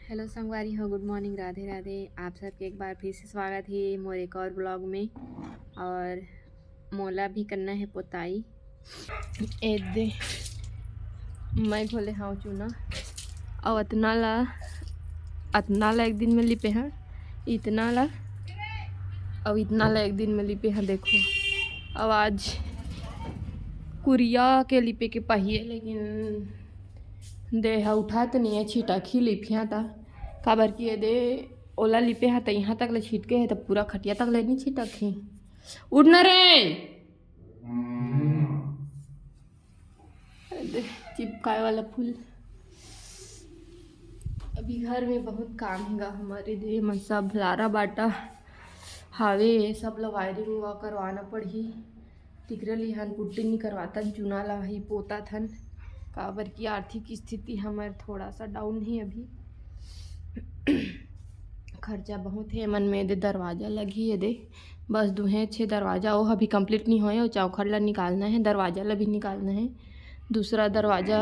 Hello संगवारी हो, good morning, Radhe Radhe. आप सबके एक बार फिर से स्वागत है मोर एक और ब्लॉग में। और मोला भी करना है पोताई। ए दे मैं घोले हाँ चूना और अतना ला एक दिन में लिपे हैं। इतना ला और इतना ला एक दिन में लिपे हैं। देखो अब आज कुरिया के लिपे के पहिए, लेकिन दे उठा तो नहीं है, छीटा खी लिपिया था काबर की दे ओला लिपे हा तो यहाँ तक ले छिटके है, तो पूरा खटिया तक ले नहीं छिटक ही। उठना रे। अरे चिपकाए वाला फूल। अभी घर में बहुत काम हैगा हमारे दे मन सब लारा बाटा हावे, सब ला वायरिंग वा करवाना पड़ी। तिकरे लिहान पुट्टी नहीं करवाता, चुना ला ही पोता थन काबर की आर्थिक स्थिति हमारे थोड़ा सा डाउन है अभी। खर्चा बहुत है मन में। दे दरवाज़ा लगी है, दे बस दुहे छे दरवाज़ा वो अभी कंप्लीट नहीं होए और चौखट ला निकालना है, दरवाज़ा ला भी निकालना है, दूसरा दरवाज़ा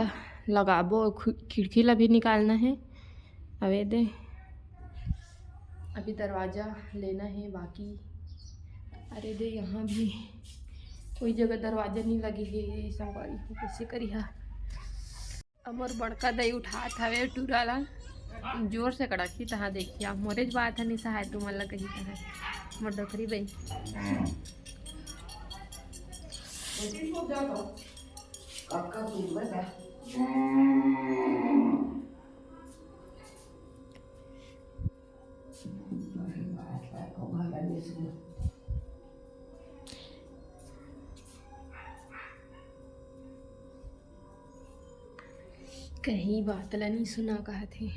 लगाबो, खिड़की ला भी निकालना है। अबे दे अभी दरवाज़ा लेना है बाकी। अरे दे यहाँ भी कोई जगह दरवाज़ा नहीं लगी है, संगवारी को कैसे करी हा। अमर बड़का दई उठात हवे टूरा ला जोर से कड़की तहाँ देखिए मोरेज बात है निशा है तुम अल्लाह कही तहाँ मोर डोकरी बई। कहीं बात ला नहीं सुना कहा थे।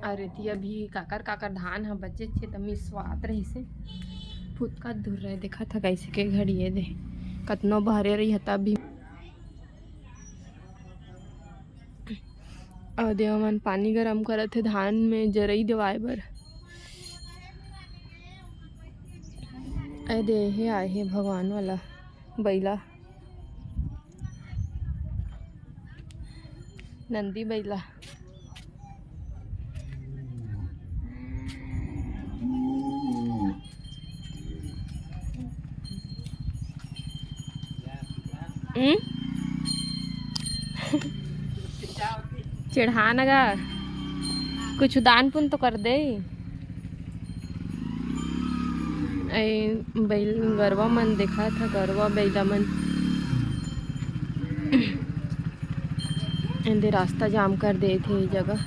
अरे ती अभी काकर काकर धान ह बच्चे थे तमी स्वाद रही से फुटका दूर रहे देखा था कैसे के घड़िए दे कतनो बहरे रही हता भी। और देव मन पानी गरम करत थे धान में जरई देवाए बर। अरे दे हे आए हे भगवान वाला बैला नंदी बैला। चिढ़ान अगा कुछ दान पुण्य तो कर दे। बैल गरवा मन देखा था, गरवा बैला मन इंदे रास्ता जाम कर दे थे जगह।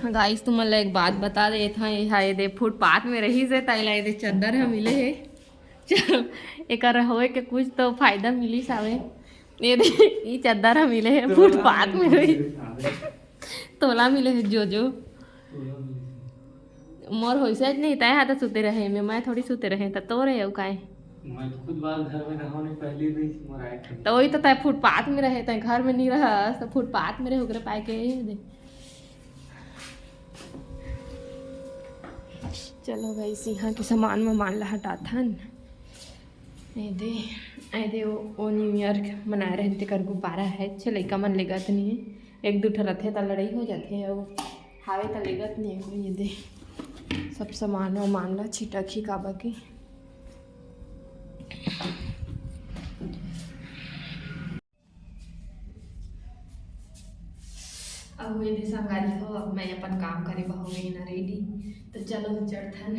गाइस तुम एक बात बता दे था, ये दे फुटपाथ में रही से ताइला दे चद्दर है मिले है। एक होए के कुछ तो फायदा मिली सावे। ये दे ये चद्दर है मिले है फुटपाथ में रही तोला मिले है जो मोर होइसे नहीं तय हाथ सुते रहे मैं थोड़ी सुते रहे त तो रहे काहे। मैं तो खुद बार घर में रहा नहीं, पहली रही मोर आए तो वही तो तय फुटपाथ में रहे तय घर में नहीं रहा तो फुटपाथ में रहे ओकरे पाए के दे। चलो भाई यहाँ के सामान में मान ला हटाथन। ए दे वो न्यू ईयर मनाए रहे तेकर गुब्बारा है छे लइका मन लेगत नहीं है, एक दो ठरथे तो लड़ाई हो जाते है और हावे तो लेगत नहीं है। ये दे सब सामान मान ला छिटकी काबा के। अब ये दे संगारी हो, अब मैं अपन काम करे हो गई ना रेडी, तो चलो चढ़थन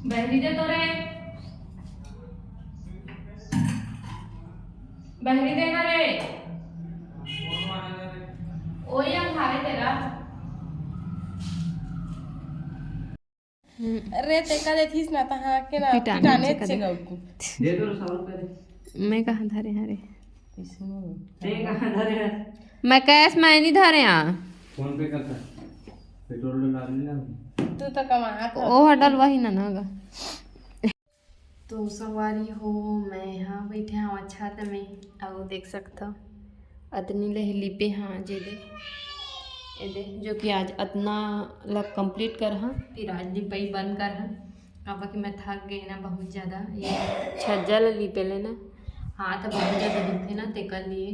बहरी दे तो रे बहरी देना रे ओ या खावे तेरा। अरे ते का देथिस ना तहाँ के ना पिटाने पिटाने से से कदे। गौकू दे दो 100 रुपये मैं कहाँ धरे हरे दे कहाँ धरे हैं मैं कैश मैं नहीं धरे यहाँ फोन पे करता पेट्रोल डाल देना तू तो कमा था ओ हटल वही ना नागा। तो सवारी हो मैं यहाँ बैठे हाँ छत में और देख सकता अतनी ले लिपे हाँ जे दे ये दे जो कि आज अतना लग कंप्लीट कर हाँ फिर आज लिपाई बंद कर हाँ काबा कि मैं थक गई ना बहुत ज़्यादा ये छज्जा ले लिपे लेना हाथ बहुत ज़्यादा दुखे ना ते कर लिए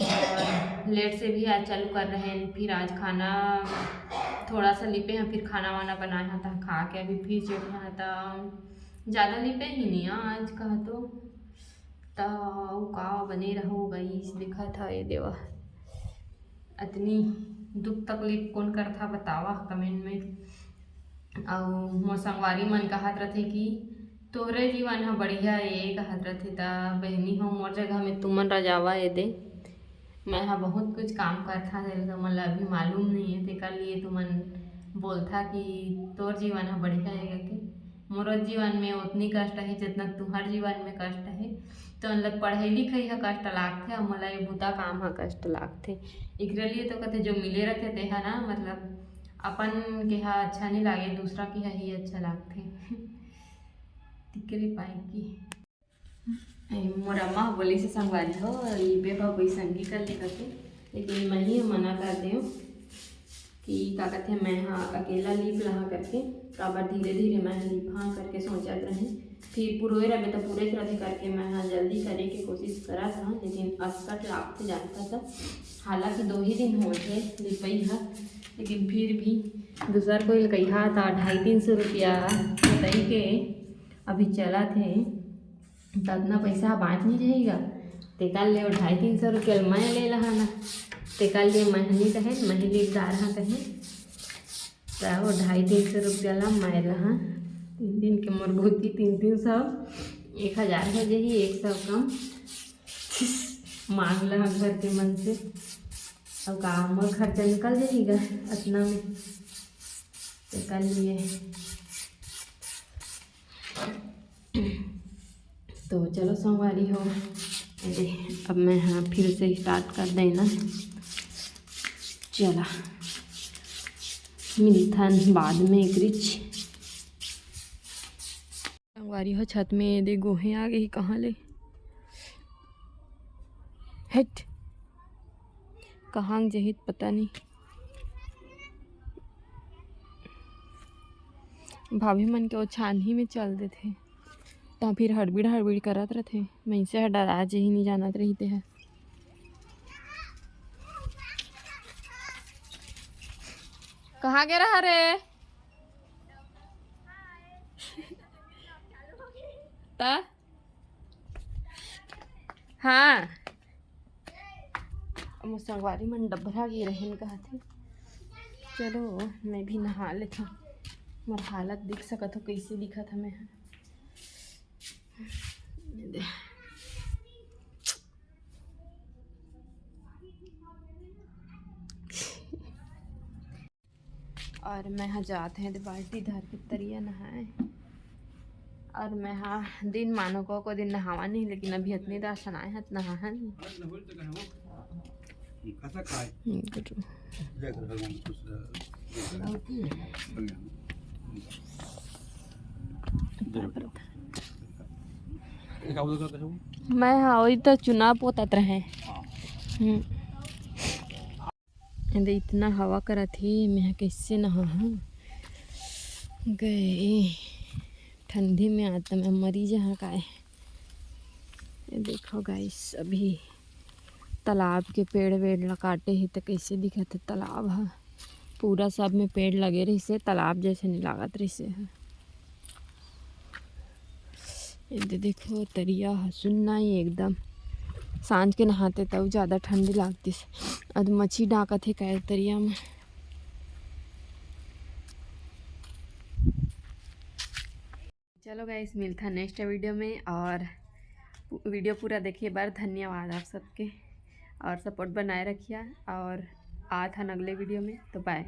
और लेट से भी आज चालू कर रहे हैं फिर आज खाना थोड़ा सा लिपे हैं फिर खाना वाना बनाए हैं तो खा के अभी फिर चढ़े हैं तो ज़्यादा लिपे ही नहीं आज कहा तो का बने रहो गई देखा था ये देवा इतनी दुख तकलीफ कौन कर था बतावा कमेंट में और मोर संगवारी मन कहत रथे कि तोहरे जीवन हा बढ़िया ये कहत रथे ता बहनी हो मोर जगह में तुमन रजावा ये दे मैं हाँ बहुत कुछ काम करता है तो मतलब अभी मालूम नहीं है तेकर लिए तुमन बोलता कि तोर जीवन हा बढ़िया है कि मोर जीवन में उतनी कष्ट है जितना तुम्हार जीवन में कष्ट है तो मतलब पढ़ाई लिखाई हा कष्ट लागथे और मोला ये बुता काम हा कष्ट लागथे एकरे लिए तो कहते जो मिले रहते ते हा ना मतलब अपन के हा अच्छा नहीं लागे दूसरा के हा ही अच्छा लागथे तिकरे पाए की मोर अम्मा बोली से संगवारी हो ये बेबा कोई संगी कर ले करके लेकिन मैं ही मना कर दे कि का कहते मैं हाँ अकेला लीप लहा करके काबर धीरे धीरे मैं लीप हाँ करके सोचत रहे फिर पूरे रहे तो पूरे रहे करके मैं हाँ जल्दी करे के कोशिश करा था लेकिन असकट लागते जानता था हालांकि 2 ही दिन हो थे लिपई हा लेकिन फिर भी दूसर कोई कहा था 250-300 रुपया बताई के अभी चला थे तो इतना पैसा बाँच नहीं रहेगा तेकाल ले 250-300 रुपया मैं ले रहा ना तेकाल लिए महनी कहे महली दार कहे तो 250-300 रुपया ला मैं रहा 3 दिन के मोर भूती 300 1000 हो जाही 100 कम मांग ला घर के मन से अब का मोर खर्चा निकल जाएगा इतना में तेकाल लिए तो चलो सोमवारी हो अरे अब मैं हाँ फिर से स्टार्ट कर देना चला मिलथन बाद में एक रिच सोमवारी हो छत में दे गोहे आ गई कहाँ ले हट कहाँ जहित पता नहीं भाभी मन के वो छानही में चल दे थे तो फिर हड़बीड़ करत रथे मैं से डरा जे ही नहीं जानत रही ते है कहाँ गया रहा रे ता हाँ संगवारी मन डबरा गे रहन कहथे चलो मैं भी नहा लेता मोर हालत दिख सकत हो कैसे दिखत हमें और मैं हाँ जाते हैं बाल्टी धर के तरिया नहाए और मैं हाँ दिन मानो को दिन नहावा नहीं लेकिन अभी इतनी दार सनाए हैं नहा नहीं मैं हाँ वही तो चुनाव पोतत रहे इतना हवा करा थी मैं कैसे नहा गए ठंडी में आता मैं मरी जहाँ का है देखो गाइस अभी तालाब के पेड़ वेड़ काटे ही तो कैसे दिखत है तालाब है पूरा सब में पेड़ लगे रही से तालाब जैसे नहीं लागत रही से है ये देखो तरिया सुनना ही एकदम सांझ के नहाते तब ज़्यादा ठंडी लागती अद मच्छी डाकत है कै तरिया में चलो गाइस मिलता नेक्स्ट वीडियो में और वीडियो पूरा देखिए बार धन्यवाद आप सबके और सपोर्ट बनाए रखिए और आता अगले वीडियो में तो बाय।